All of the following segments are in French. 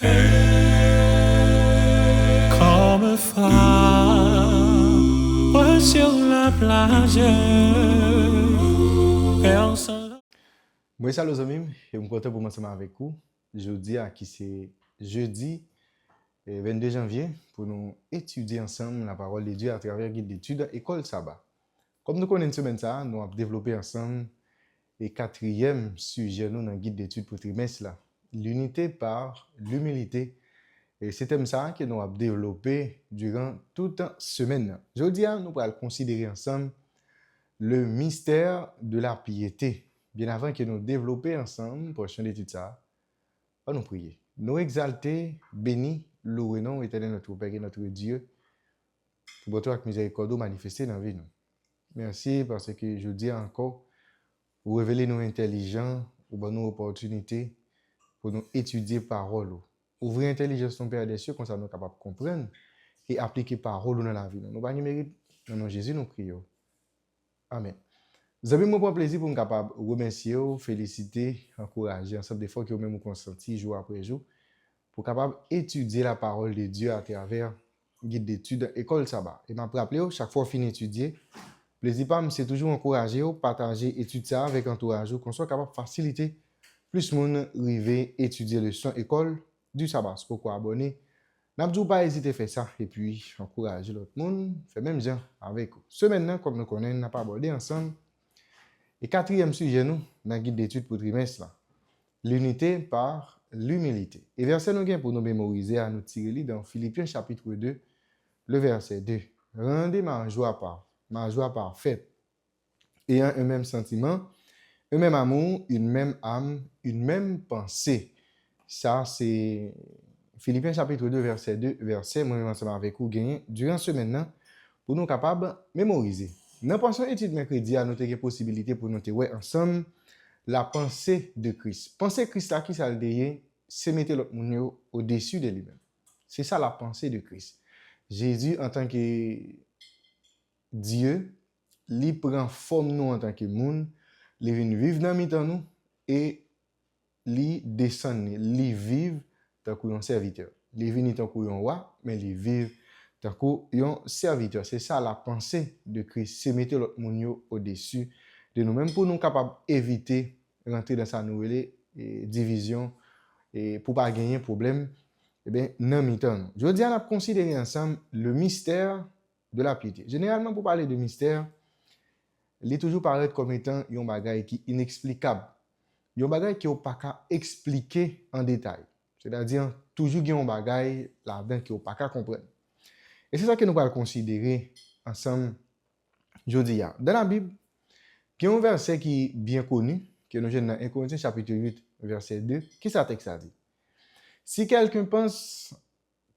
Comme phare sur la plage, personne. Moi, salut les amis, je suis content pour m'ensemble avec vous. Jeudi, qui c'est jeudi 22 janvier, pour nous étudier ensemble la parole de Dieu à travers le guide d'études École Sabbat. Comme nous connaissons une semaine, ça, nous avons développé ensemble le quatrième sujet dans le guide d'études pour trimestre, là, l'unité par l'humilité. Et c'est thème ça que nous avons développé durant toute la semaine. Jeudi, nous allons considérer ensemble le mystère de la piété. Bien avant que nous développions ensemble, prochain d'étude ça, on nous prier. Nous exalter, bénis, louer nom éternel notre Père et notre Dieu, pour votre miséricorde manifester dans la vie. Merci parce que je dis encore, vous révélez nous intelligents, vous donnez nous opportunité pour nous étudier parole. Ouvrez l'intelligence de Père des cieux, comme ça nous sommes capables de comprendre et appliquer parole dans la vie. Nous n'avons pas de mérite. Dans le nom de Jésus, nous prions. Amen. Vous avez mon plaisir pour nous capable de remercier, féliciter, encourager ensemble des fois que vous même consenti jour après jour pour capable étudier la parole de Dieu à travers guide d'études École Sabbat. Et m'a rappelé chaque fois fin étudier, plaisir pas c'est toujours encourager, partager étude ça avec entourage qu'on soit capable de faciliter plus monde arriver étudier le son école du sabbat. C'est pourquoi abonner. N'abdou pas hésiter à faire ça et puis encourager l'autre monde, fait même gens avec vous. Ce maintenant, comme nous connaissons, n'a pas abordé ensemble. Et quatrième sujet, nous, dans le guide d'études pour trimestre, là, l'unité par l'humilité. Et verset nous gain pour nous mémoriser, à nous tirer dans Philippiens chapitre 2, le verset 2. Rendez ma joie parfaite, ayant un même sentiment, un même amour, une même âme, une même pensée. Ça, c'est Philippiens chapitre 2, verset 2, verset, moi, ensemble avec vous, gagné durant ce maintenant, pour nous capables de mémoriser. Dans la prochaine étude mercredi, nous avons une possibilité pour nous voir ensemble la pensée de Christ. Pensée Christ là qui s'allie, c'est mettre l'autre monde au-dessus de lui-même. C'est ça la pensée de Christ. Jésus en tant que Dieu, il prend forme nous en tant que monde, il vient vivre dans mi-temps nous et il descend, il vit tant qu'un serviteur. Il vient tant qu'un roi, mais il vit tant qu'un serviteur. C'est ça la pensée de Christ. C'est mettre l'autre monde au-dessus de nous-mêmes pour nous capables d'éviter rentrer dans sa nouvelle division et pour pas gagner problème dans mi-temps. Je veux dire, on a considéré ensemble le mystère de la piété. Généralement, pour parler de mystère, il est toujours paraît comme étant un bagage qui est inexplicable. Un bagage qui n'est pas qu'à expliquer en détail. C'est-à-dire, toujours il y a un bagage là-dedans qui n'est pas qu'à comprendre. Et c'est ça que nous allons considérer ensemble aujourd'hui. Dans la Bible, il y a un verset qui est bien connu, que nous avons dans 1 Corinthiens chapitre 8, verset 2. Qu'est-ce que ça texte a dit? Si quelqu'un pense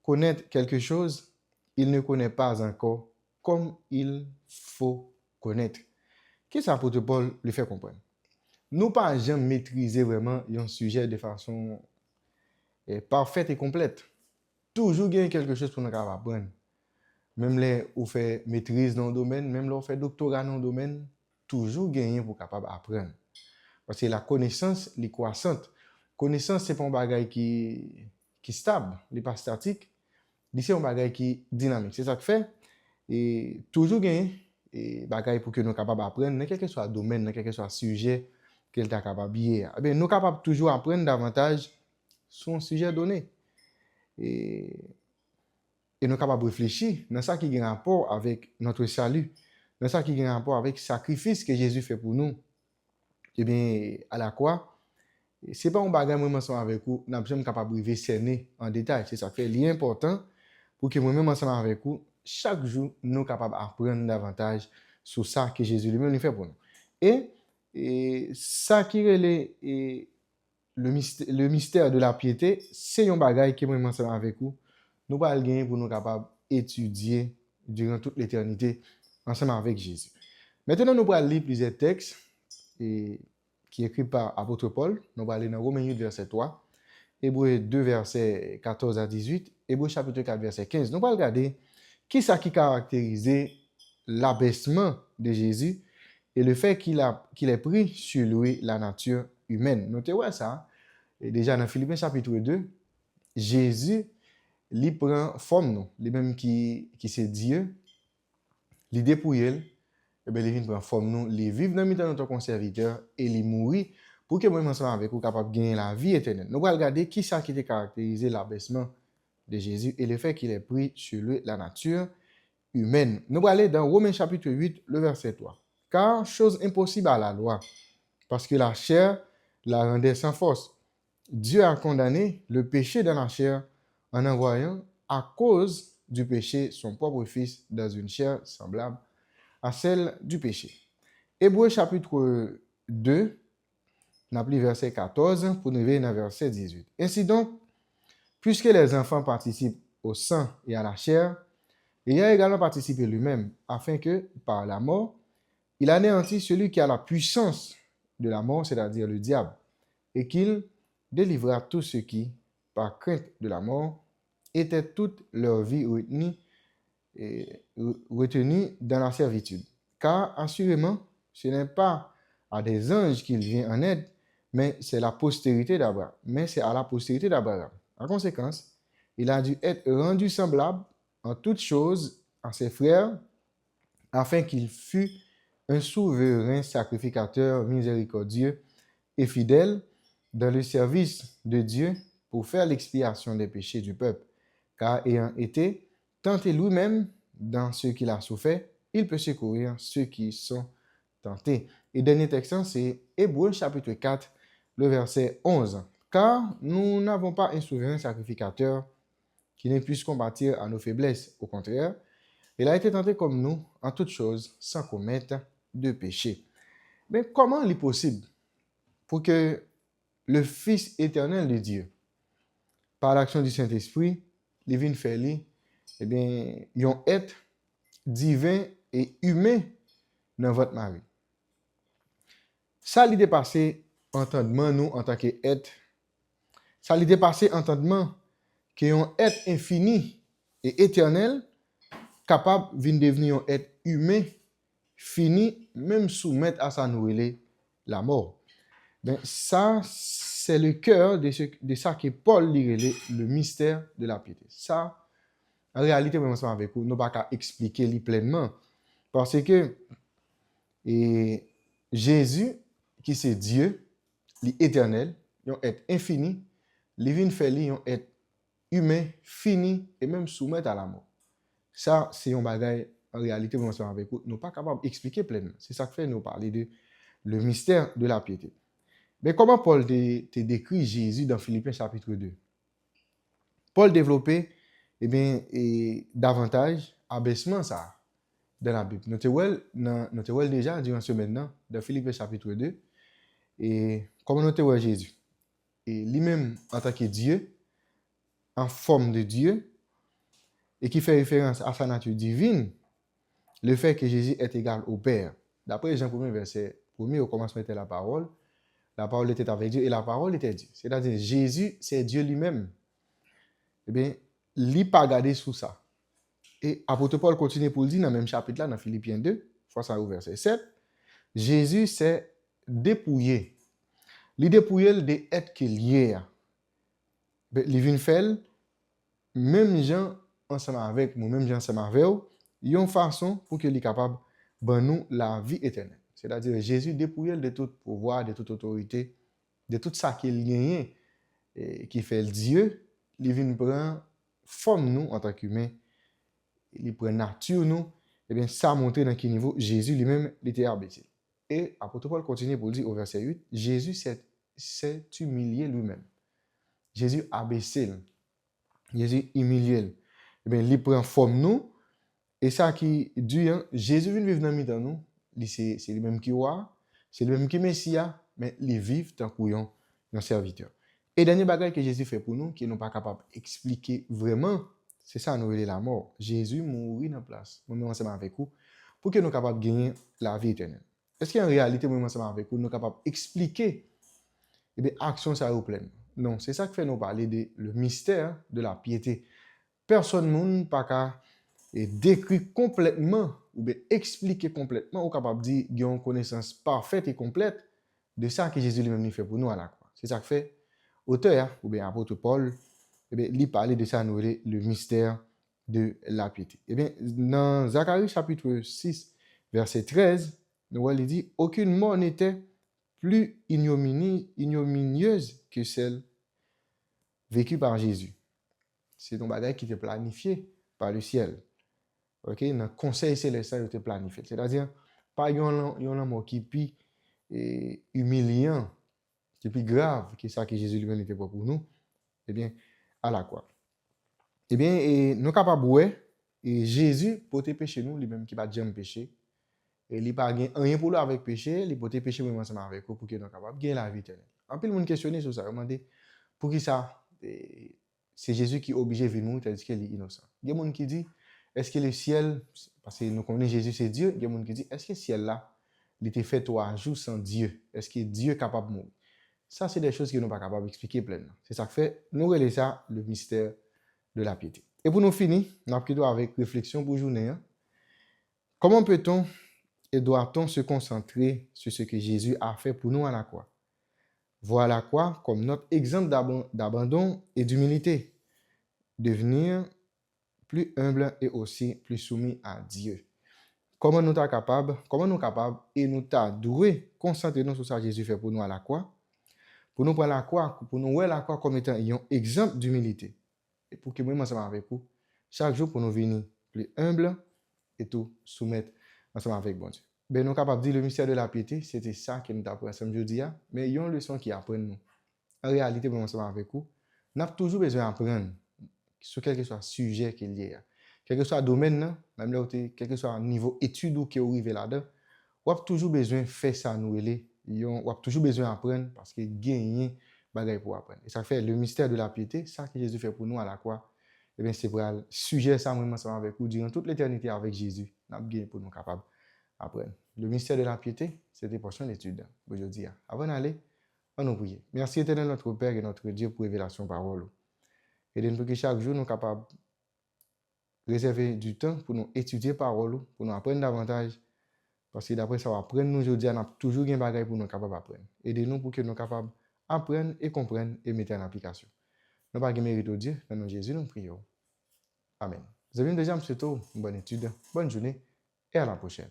connaître quelque chose, il ne connaît pas encore comme il faut connaître. Qu'est-ce que l'apôtre Paul lui fait comprendre? Nous pas jamais maîtriser vraiment un sujet de façon parfaite et complète. Toujours il y a quelque chose pour nous apprendre. Même les où fait maîtrise dans le domaine, même là où fait doctorat dans le domaine, toujours gagner pour capable apprendre. Parce que la connaissance, elle est croissante. Connaissance, c'est pas un bagage qui est stable, il n'est pas statique. C'est un bagage qui est dynamique. C'est ça que fait. Et toujours gagner et bagage pour que nous capables d'apprendre, quel que soit le domaine, quel que soit le sujet qu'elle est capable de bien. Eh bien, nous capables toujours apprendre davantage sur un sujet donné. Et nous sommes capables de réfléchir dans ça qui a un rapport avec notre salut, dans ça qui a un rapport avec le sacrifice que Jésus fait pour nous. Eh bien, à la croix, ce n'est pas un bagage moi ensemble avec vous, nous sommes capables de cerner en détail. C'est ça qui est important pour que moi-même ensemble avec vous, chaque jour, nous sommes capables d'apprendre davantage sur ça que Jésus lui-même fait pour nous. Et ça qui est le mystère de la piété, c'est un bagage qui est moi ensemble avec vous. Nous allons gagner pour nous capables d'étudier durant toute l'éternité ensemble avec Jésus. Maintenant, nous allons lire plusieurs textes qui sont écrits par apôtre Paul. Nous allons aller dans Romains 8, verset 3, Hébreux 2, verset 14 à 18, Hébreux chapitre 4, verset 15. Nous allons regarder qui ça qui caractérise l'abaissement de Jésus et le fait qu'il ait pris sur lui la nature humaine. Notez ça. Et déjà dans Philippiens chapitre 2, Jésus, il prend forme nous, lui-même qui c'est Dieu, il dépouille, et bien, il vient prendre forme nous, il vit dans le milieu de notre serviteur et il mourit pour que moi ensemble avec vous capable de gagner la vie éternelle. Nous allons regarder qui ça qui a caractérisé l'abaissement de Jésus et le fait qu'il ait pris sur lui la nature humaine. Nous allons aller dans Romains chapitre 8, le verset 3. Car chose impossible à la loi, parce que la chair la rendait sans force. Dieu a condamné le péché dans la chair en envoyant à cause du péché son propre Fils dans une chair semblable à celle du péché. Hébreux chapitre 2, nous appelons verset 14 pour nous arriver dans verset 18. Ainsi donc, puisque les enfants participent au sang et à la chair, il a également participé lui-même, afin que, par la mort, il anéantit celui qui a la puissance de la mort, c'est-à-dire le diable, et qu'il délivra tous ceux qui, par crainte de la mort, étaient toute leur vie retenus dans la servitude. Car, assurément, ce n'est pas à des anges qu'il vient en aide, mais c'est la postérité d'Abraham. Mais c'est à la postérité d'Abraham. En conséquence, il a dû être rendu semblable en toutes choses à ses frères, afin qu'il fût un souverain sacrificateur miséricordieux et fidèle dans le service de Dieu pour faire l'expiation des péchés du peuple. Car ayant été tenté lui-même dans ce qu'il a souffert, il peut secourir ceux qui sont tentés. Et dernier texte, c'est Hébreux chapitre 4, le verset 11. Car nous n'avons pas un souverain sacrificateur qui ne puisse combattre à nos faiblesses. Au contraire, il a été tenté comme nous en toutes choses sans commettre de péché. Mais comment il est possible pour que le Fils éternel de Dieu, par l'action du Saint-Esprit, il vienne faire lui, eh bien, un être divin et humain dans votre mari? Ça lui dépassé entendement nous en tant qu'être. Ça lui dépassé entendement qu'un être infini et éternel capable de devenir un être humain fini, même soumettre à sa nourriture la mort. Ben, ça, c'est le cœur de ça que Paul dit le mystère de la piété. Ça, en réalité, moi, ensemble avec vous, nous ne pouvons pas expliquer pleinement. Parce que Jésus, qui c'est Dieu, l'éternel, il est infini, il vient faire un être humain, fini, et même soumettre à la mort. Ça, c'est un bagage, en réalité, moi, ensemble avec vous, nous ne sommes pas capables d'expliquer pleinement. C'est ça que fait nous parler de le mystère de la piété. Mais comment Paul te décrit Jésus dans Philippiens chapitre 2? Paul développait davantage abaissement ça dans la Bible. Nous avons déjà durant ce maintenant dans Philippiens chapitre 2 et comment nous avons Jésus. Et lui-même en tant que Dieu, en forme de Dieu, et qui fait référence à sa nature divine, le fait que Jésus est égal au Père. D'après Jean 1er verset 1er, au commencement était la parole était avec Dieu et la parole était Dieu. C'est-à-dire Jésus, c'est Dieu lui-même. Eh bien, il n'a pas gardé sous ça. Et apôtre Paul continue pour le dire dans le même chapitre là, dans Philippiens 2, fois ça au verset 7, Jésus s'est dépouillé. Il dépouillé des êtres qu'il est. Il vient faire, même gens ensemble avec nous, même gens ensemble avec eux, il y a une façon pour qu'il soit capable de nous la vie éternelle. C'est-à-dire Jésus dépouillé de tout pouvoir, de toute autorité, de tout ça qu'il gagne, qui fait le Dieu, il vient prendre forme nous en tant qu'humains, il prend nature nous, et bien ça montre dans quel niveau Jésus lui-même était abaissé. Et apôtre Paul continue pour dire au verset 8, Jésus s'est humilié lui-même. Jésus abaissé, Jésus humilié. Et bien il prend forme nous, et ça qui dit, Jésus vient vivre dans le milieu de nous. C'est lui-même qui est roi, c'est lui-même qui est Messia, mais il vit tant qu'un serviteur. Et dernier bagage que Jésus fait pour nous, qui n'est pas capable d'expliquer vraiment, c'est ça, nous la mort. Jésus mourit dans place. Nous sommes ensemble avec vous pour que nous soyons capables de gagner la vie éternelle. Est-ce qu'en réalité, nous sommes ensemble avec vous, nous sommes capables d'expliquer l'action ça vous pleine? Non, c'est ça qui fait nous parler de le mystère de la piété. Personne ne peut pas décrire complètement ou bien expliquer complètement ou capable de dire qu'il y a une connaissance parfaite et complète de ça que Jésus lui-même fait pour nous à la croix. C'est ça que fait auteur ou bien apôtre Paul eh bien, il parlait de ça, nous, le mystère de la piété. Eh bien, dans Zacharie chapitre 6, verset 13, nous il dit, aucune mort n'était plus ignominieuse que celle vécue par Jésus. C'est un bagage qui était planifié par le ciel. OK, dans le conseil céleste, il était planifié. C'est-à-dire, pas un mort qui est plus humiliant, qui est plus grave que ça que Jésus lui-même était pour nous, eh bien, à la croix. Eh bien, nous sommes capables de voir, et Jésus, pour te pécher nous, lui-même qui va jamais pécher, et il n'a pas rien pour lui avec péché, il peut te pécher même ensemble avec vous pour que nous soyons capables de gagner la vie éternelle. En plus, le monde questionne sur ça, il demande pour qui ça, c'est Jésus qui est obligé de venir nous, tandis qu'il est innocent. Il y a des gens qui disent, est-ce que le ciel, parce que nous connaissons Jésus, c'est Dieu, il y a des gens qui disent, est-ce que le ciel là, il était fait 3 jours sans Dieu? Est-ce que Dieu est capable de mourir? Ça, c'est des choses que nous ne sommes pas capables d'expliquer pleinement. C'est ça que fait, nous relayons ça, le mystère de la piété. Et pour nous finir, nous avons avec réflexion pour journée. Comment peut-on et doit-on se concentrer sur ce que Jésus a fait pour nous à la croix? Voir la croix comme notre exemple d'abandon et d'humilité. Devenir plus humble et aussi plus soumis à Dieu. Comment nous sommes capables et nous sommes doués concentrer nous sur ce que Jésus fait pour nous à la croix? Pour nous prendre la croix, pour nous voir la croix comme étant un exemple d'humilité. Et pour que moi, ensemble avec vous, chaque jour pour nous venir plus humble et tout soumettre ensemble avec bon Dieu. Ben, nous sommes capables de dire le mystère de la piété, c'était ça que nous apprenons ensemble aujourd'hui, mais il y a une leçon qui apprend nous. En réalité, pour nous ensemble avec vous, nous avons toujours besoin d'apprendre sur quel que soit le sujet qu'il y a. Quel que soit le domaine, même là, quel que soit le niveau étude ou qui est arrivé là-dedans, on a toujours besoin de faire ça nous on a toujours besoin d'apprendre parce que gagner bagaille pour apprendre. Et ça fait le mystère de la piété, ça que Jésus fait pour nous à la croix. Eh bien, c'est pour le sujet ça moi ensemble avec vous durant toute l'éternité avec Jésus. N'a gagné pour nous capables d'apprendre. Le mystère de la piété, c'était pour prochaine étude aujourd'hui. Avant d'aller, on nous prie. Merci éternel notre Père et notre Dieu pour révélation parole. Et de nous que chaque jour nous sommes capables de réserver du temps pour nous étudier parole, pour nous apprendre davantage. Parce que d'après ça, va apprendre nous aujourd'hui, on a toujours des bagages pour nous capables d'apprendre. Aidez-nous pour que nous soyons capables d'apprendre et comprendre et mettre en application. Nous pas mérite au Dieu, dans le nom de Jésus, nous prions. Amen. Vous avez déjà, M. une bonne étude, bonne journée et à la prochaine.